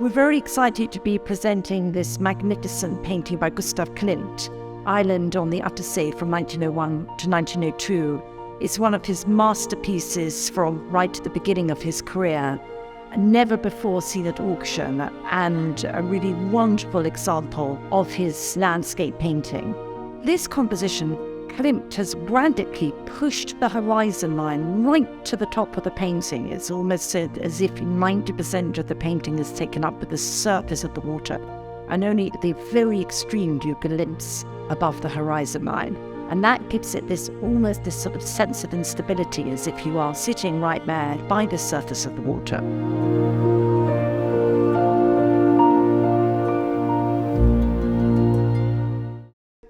We're very excited to be presenting this magnificent painting by Gustav Klimt, Island on the Attersee from 1901 to 1902. It's one of his masterpieces from right at the beginning of his career, never before seen at auction, and a really wonderful example of his landscape painting. This composition, Klimt has radically pushed the horizon line right to the top of the painting. It's almost as if 90% of the painting is taken up with the surface of the water, and only at the very extreme do you glimpse above the horizon line. And that gives it this sort of sense of instability, as if you are sitting right there by the surface of the water.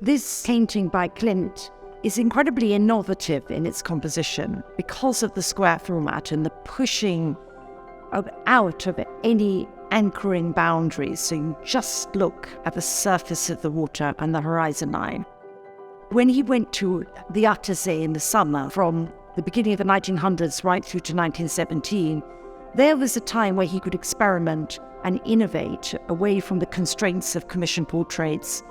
This painting by Klimt is incredibly innovative in its composition because of the square format and the pushing out of any anchoring boundaries. So you just look at the surface of the water and the horizon line. When he went to the Attersee in the summer, from the beginning of the 1900s right through to 1917, there was a time where he could experiment and innovate away from the constraints of commission portraits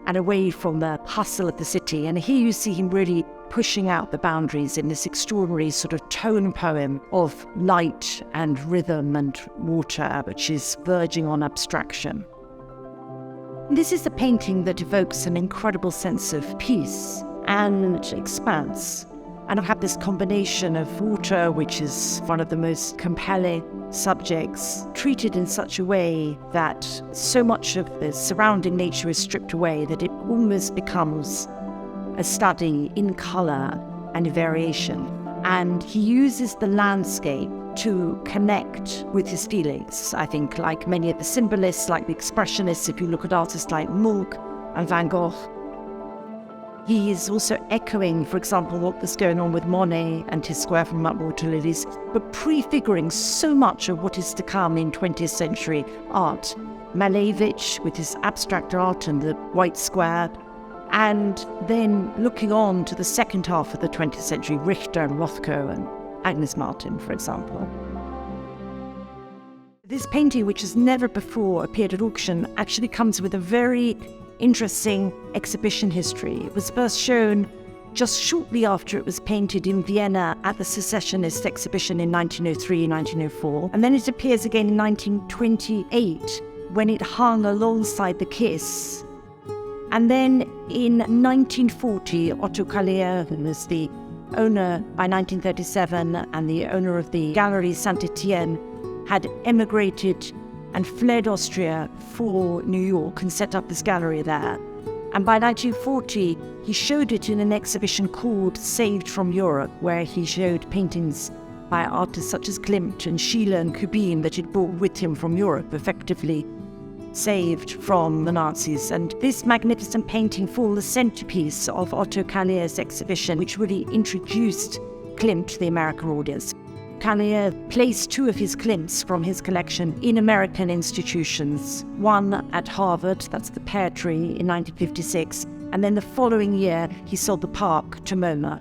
and away from the hustle of the city. And here you see him really pushing out the boundaries in this extraordinary sort of tone poem of light and rhythm and water, which is verging on abstraction. This is a painting that evokes an incredible sense of peace and expanse. And I have this combination of water, which is one of the most compelling subjects, treated in such a way that so much of the surrounding nature is stripped away that it almost becomes a study in colour and variation. And he uses the landscape to connect with his feelings. I think, like many of the symbolists, like the expressionists, if you look at artists like Munch and Van Gogh, he is also echoing, for example, what was going on with Monet and his square format water lilies, but prefiguring so much of what is to come in 20th century art. Malevich with his abstract art and the white square, and then looking on to the second half of the 20th century, Richter and Rothko and Agnes Martin, for example. This painting, which has never before appeared at auction, actually comes with a very interesting exhibition history. It was first shown just shortly after it was painted in Vienna at the Secessionist exhibition in 1903-1904, and then it appears again in 1928 when it hung alongside the Kiss. And then in 1940, Otto Kallier, who was the owner by 1937 and the owner of the Gallery Saint-Étienne, had emigrated and fled Austria for New York and set up this gallery there. And by 1940, he showed it in an exhibition called Saved from Europe, where he showed paintings by artists such as Klimt and Schiele and Kubin that he'd brought with him from Europe, effectively saved from the Nazis. And this magnificent painting formed the centerpiece of Otto Kallier's exhibition, which really introduced Klimt to the American audience. Kallier placed two of his Klimts from his collection in American institutions, one at Harvard, that's the Pear Tree, in 1956, and then the following year he sold the park to MoMA.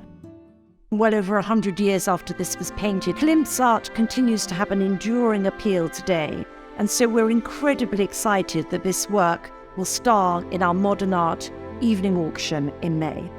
Well over 100 years after this was painted, Klimt's art continues to have an enduring appeal today, and so we're incredibly excited that this work will star in our modern art evening auction in May.